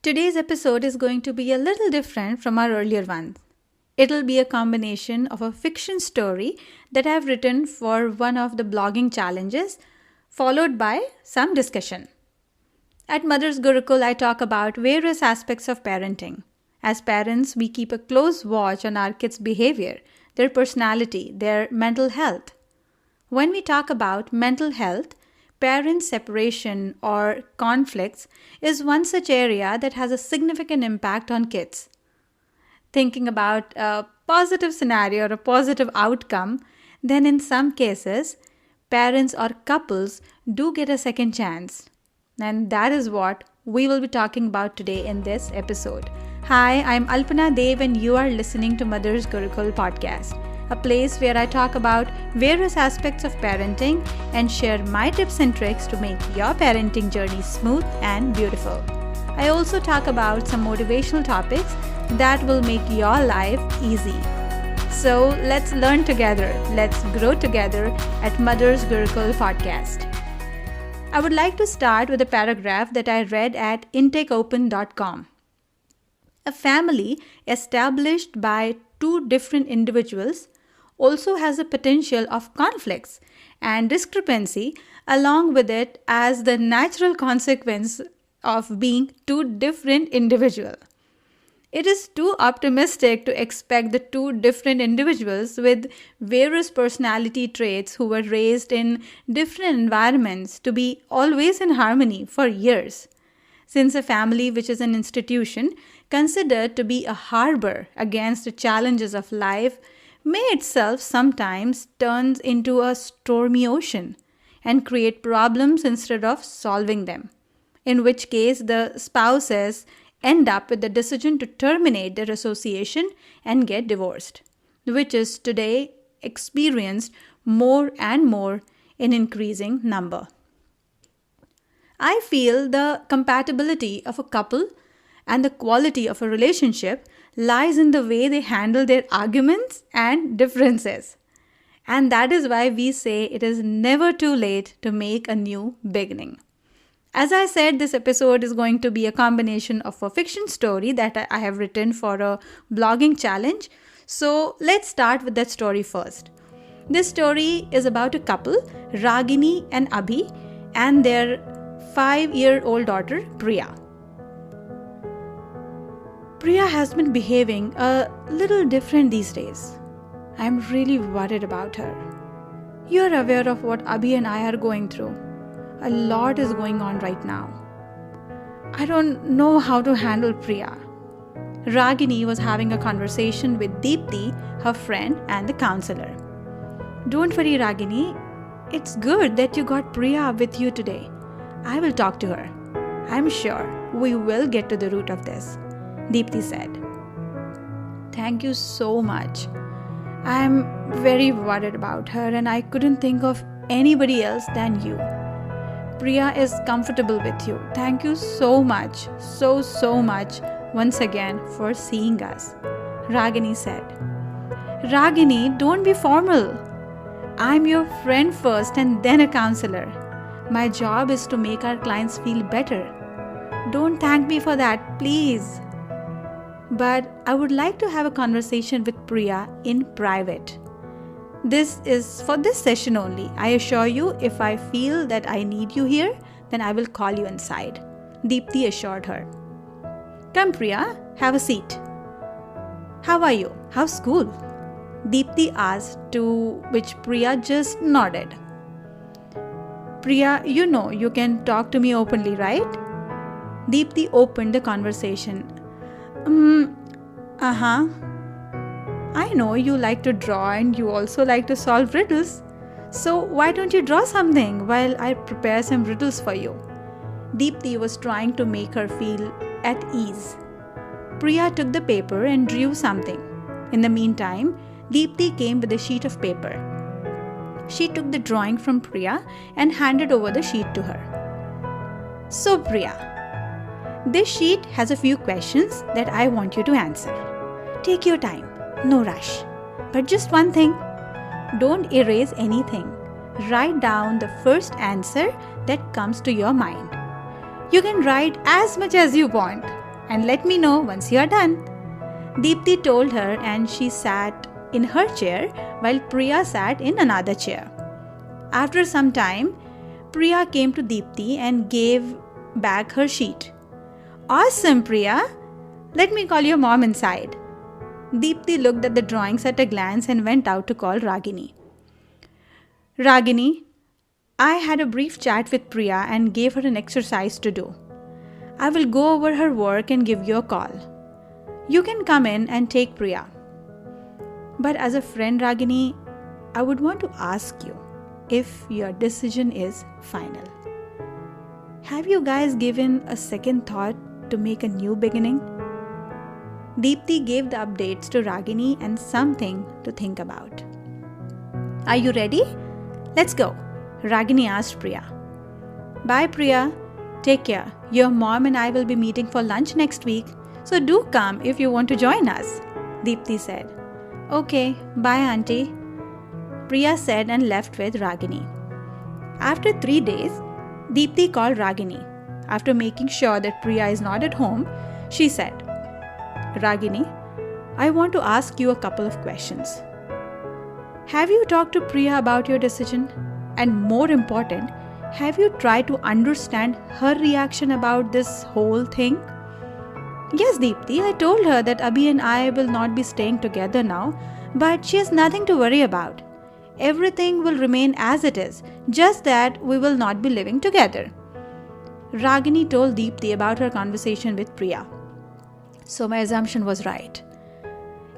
Today's episode is going to be a little different from our earlier ones. It'll be a combination of a fiction story that I've written for one of the blogging challenges, followed by some discussion. At Mother's Gurukul, I talk about various aspects of parenting. As parents, we keep a close watch on our kids' behavior, their personality, their mental health. When we talk about mental health, parent separation or conflicts is one such area that has a significant impact on kids. Thinking about a positive scenario or a positive outcome, then in some cases, parents or couples do get a second chance. And that is what we will be talking about today in this episode. Hi, I'm Alpana Dev and you are listening to Mother's Gurukul podcast, a place where I talk about various aspects of parenting and share my tips and tricks to make your parenting journey smooth and beautiful. I also talk about some motivational topics that will make your life easy. So let's learn together, let's grow together at Mother's Gurukul podcast. I would like to start with a paragraph that I read at intakeopen.com. A family established by two different individuals also has a potential of conflicts and discrepancy along with it as the natural consequence of being two different individuals. It is too optimistic to expect the two different individuals with various personality traits who were raised in different environments to be always in harmony for years. Since a family, which is an institution considered to be a harbor against the challenges of life, may itself sometimes turns into a stormy ocean and create problems instead of solving them, in which case the spouses end up with the decision to terminate their association and get divorced, which is today experienced more and more in increasing number. I feel the compatibility of a couple and the quality of a relationship lies in the way they handle their arguments and differences. And that is why we say it is never too late to make a new beginning. As I said, this episode is going to be a combination of a fiction story that I have written for a blogging challenge. So let's start with that story first. This story is about a couple, Ragini and Abhi, and their 5-year-old daughter, Priya. Priya has been behaving a little different these days. I'm really worried about her. You're aware of what Abhi and I are going through. A lot is going on right now. I don't know how to handle Priya. Ragini was having a conversation with Deepti, her friend and the counselor. Don't worry, Ragini. It's good that you got Priya with you today. I will talk to her. I'm sure we will get to the root of this, Deepti said. Thank you so much. I'm very worried about her and I couldn't think of anybody else than you. Priya is comfortable with you. Thank you so much, so much once again for seeing us, Ragini said. Ragini, don't be formal. I'm your friend first and then a counselor. My job is to make our clients feel better. Don't thank me for that, please. But I would like to have a conversation with Priya in private. This is for this session only. I assure you, if I feel that I need you here, then I will call you inside, Deepti assured her. Come Priya, have a seat. How are you? How's school? Deepti asked, to which Priya just nodded. Priya, you know you can talk to me openly, right? Deepti opened the conversation. I know you like to draw and you also like to solve riddles. So why don't you draw something while I prepare some riddles for you? Deepti was trying to make her feel at ease. Priya took the paper and drew something. In the meantime, Deepti came with a sheet of paper. She took the drawing from Priya and handed over the sheet to her. So Priya, this sheet has a few questions that I want you to answer. Take your time. No rush. But just one thing, don't erase anything. Write down the first answer that comes to your mind. You can write as much as you want. and let me know once you are done. Deepti told her, and she sat in her chair while Priya sat in another chair. After some time, Priya came to Deepti and gave back her sheet. Awesome, Priya! Let me call your mom inside. Deepti looked at the drawings at a glance and went out to call Ragini. Ragini, I had a brief chat with Priya and gave her an exercise to do. I will go over her work and give you a call. You can come in and take Priya. But as a friend, Ragini, I would want to ask you if your decision is final. Have you guys given a second thought to make a new beginning? Deepti gave the updates to Ragini and something to think about. Are you ready? Let's go, Ragini asked Priya. Bye, Priya. Take care. Your mom and I will be meeting for lunch next week, so do come if you want to join us, Deepti said. Okay, bye, Auntie, Priya said and left with Ragini. After 3 days, Deepti called Ragini. After making sure that Priya is not at home, she said, Ragini, I want to ask you a couple of questions. Have you talked to Priya about your decision? And more important, have you tried to understand her reaction about this whole thing? Yes, Deepti, I told her that Abhi and I will not be staying together now, but she has nothing to worry about. Everything will remain as it is, just that we will not be living together. Ragini told Deepti about her conversation with Priya. So my assumption was right.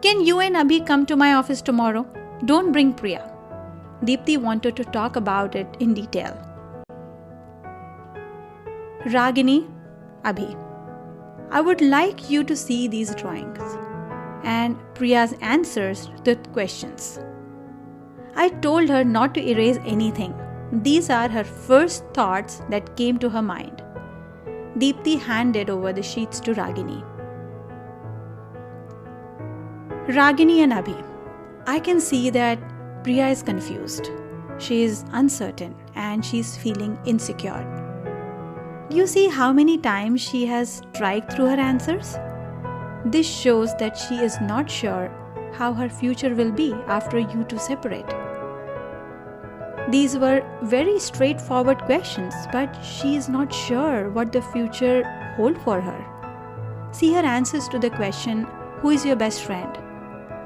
Can you and Abhi come to my office tomorrow? Don't bring Priya. Deepti wanted to talk about it in detail. Ragini, Abhi, I would like you to see these drawings and Priya's answers to the questions. I told her not to erase anything. These are her first thoughts that came to her mind. Deepti handed over the sheets to Ragini. Ragini and Abhi, I can see that Priya is confused. She is uncertain and she is feeling insecure. Do you see how many times she has tried through her answers? This shows that she is not sure how her future will be after you two separate. These were very straightforward questions, but she is not sure what the future holds for her. See her answers to the question, who is your best friend?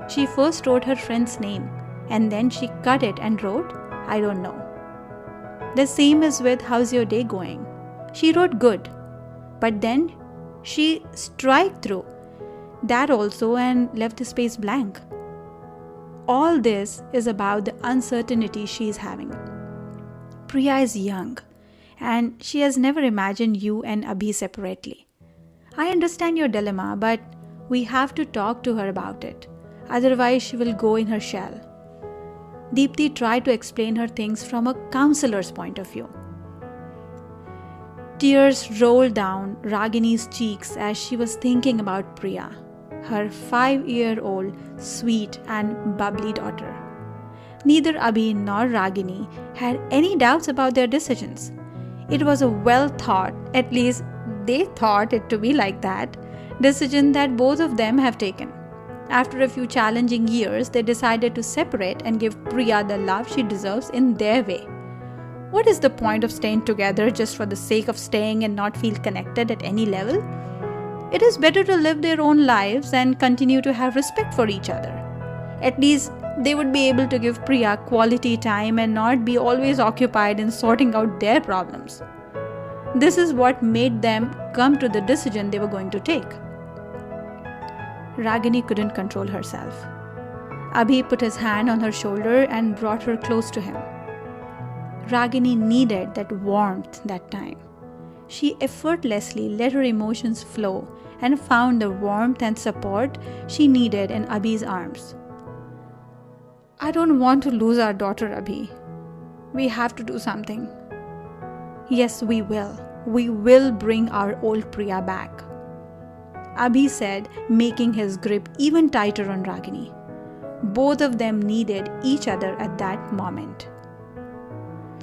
She first wrote her friend's name and then she cut it and wrote, I don't know. The same is with how's your day going? She wrote good, but then she struck through that also and left the space blank. All this is about the uncertainty she is having. Priya is young and she has never imagined you and Abhi separately. I understand your dilemma, but we have to talk to her about it. Otherwise, she will go in her shell. Deepti tried to explain her things from a counselor's point of view. Tears rolled down Ragini's cheeks as she was thinking about Priya, her 5-year-old sweet and bubbly daughter. Neither Abhi nor Ragini had any doubts about their decisions. It was a well thought, at least they thought it to be like that, decision that both of them have taken. After a few challenging years, they decided to separate and give Priya the love she deserves in their way. What is the point of staying together just for the sake of staying and not feel connected at any level? It is better to live their own lives and continue to have respect for each other. At least they would be able to give Priya quality time and not be always occupied in sorting out their problems. This is what made them come to the decision they were going to take. Ragini couldn't control herself. Abhi put his hand on her shoulder and brought her close to him. Ragini needed that warmth that time. She effortlessly let her emotions flow and found the warmth and support she needed in Abhi's arms. I don't want to lose our daughter, Abhi. We have to do something. Yes, we will. We will bring our old Priya back, Abhi said, making his grip even tighter on Ragini. Both of them needed each other at that moment.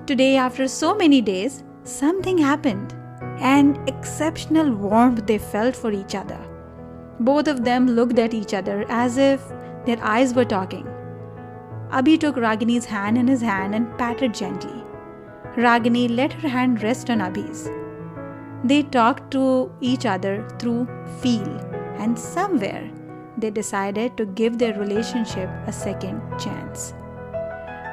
Today, after so many days, something happened. and exceptional warmth they felt for each other. Both of them looked at each other as if their eyes were talking. Abhi took Ragini's hand in his hand and patted gently. Ragini let her hand rest on Abhi's. They talked to each other through feel, and somewhere they decided to give their relationship a second chance.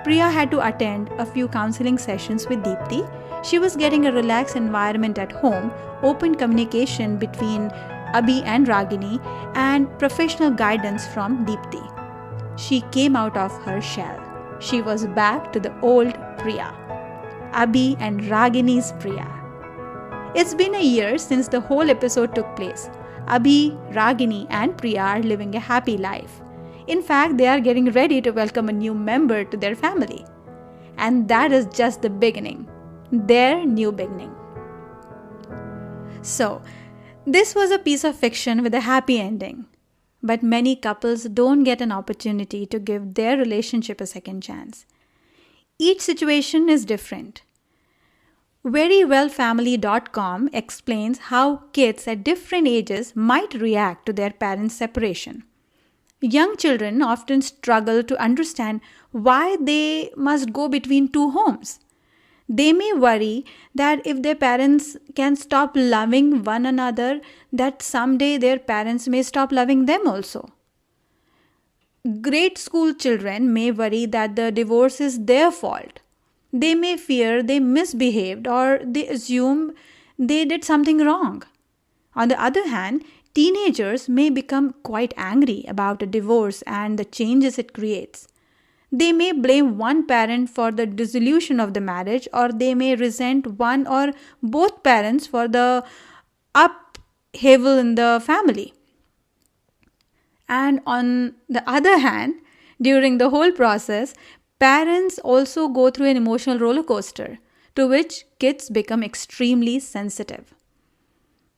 Priya had to attend a few counseling sessions with Deepti. She was getting a relaxed environment at home, open communication between Abhi and Ragini, and professional guidance from Deepti. She came out of her shell. She was back to the old Priya. Abhi and Ragini's Priya. It's been a year since the whole episode took place. Abhi, Ragini and Priya are living a happy life. In fact, they are getting ready to welcome a new member to their family. And that is just the beginning. Their new beginning. So, this was a piece of fiction with a happy ending. But many couples don't get an opportunity to give their relationship a second chance. Each situation is different. Verywellfamily.com explains how kids at different ages might react to their parents' separation. Young children often struggle to understand why they must go between two homes. They may worry that if their parents can stop loving one another, that someday their parents may stop loving them also. Grade school children may worry that the divorce is their fault. They may fear they misbehaved or they assume they did something wrong. On the other hand, teenagers may become quite angry about a divorce and the changes it creates. They may blame one parent for the dissolution of the marriage, or they may resent one or both parents for the upheaval in the family. And on the other hand, during the whole process, parents also go through an emotional roller coaster to which kids become extremely sensitive.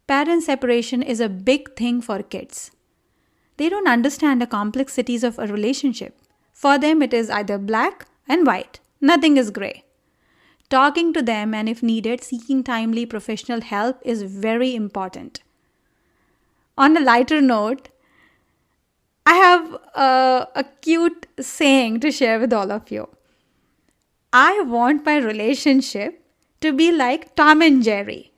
Parent separation is a big thing for kids. They don't understand the complexities of a relationship. For them, it is either black and white. Nothing is gray. Talking to them and, if needed, seeking timely professional help is very important. On a lighter note, I have a cute saying to share with all of you. I want my relationship to be like Tom and Jerry.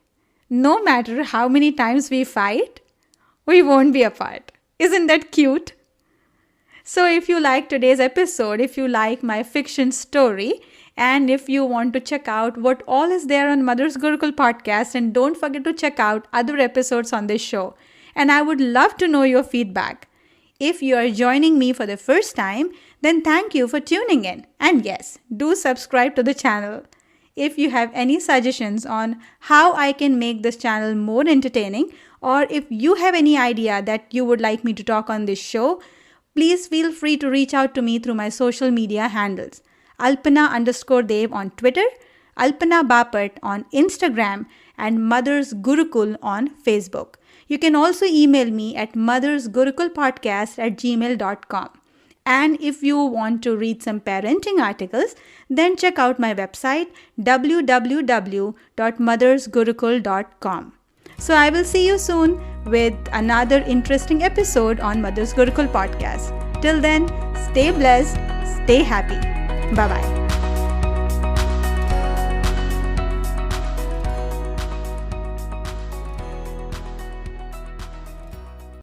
No matter how many times we fight, we won't be apart. Isn't that cute? So if you like today's episode, if you like my fiction story, and if you want to check out what all is there on Mother's Gurukul podcast, and don't forget to check out other episodes on this show. And I would love to know your feedback. If you are joining me for the first time, then thank you for tuning in. And yes, do subscribe to the channel. If you have any suggestions on how I can make this channel more entertaining, or if you have any idea that you would like me to talk on this show, please feel free to reach out to me through my social media handles. Alpana_Dev on Twitter, Alpana Bapat on Instagram, and Mother's Gurukul on Facebook. You can also email me at mothersgurukulpodcast@gmail.com. And if you want to read some parenting articles, then check out my website www.mothersgurukul.com. So I will see you soon with another interesting episode on Mother's Gurukul podcast. Till then, stay blessed, stay happy. Bye-bye.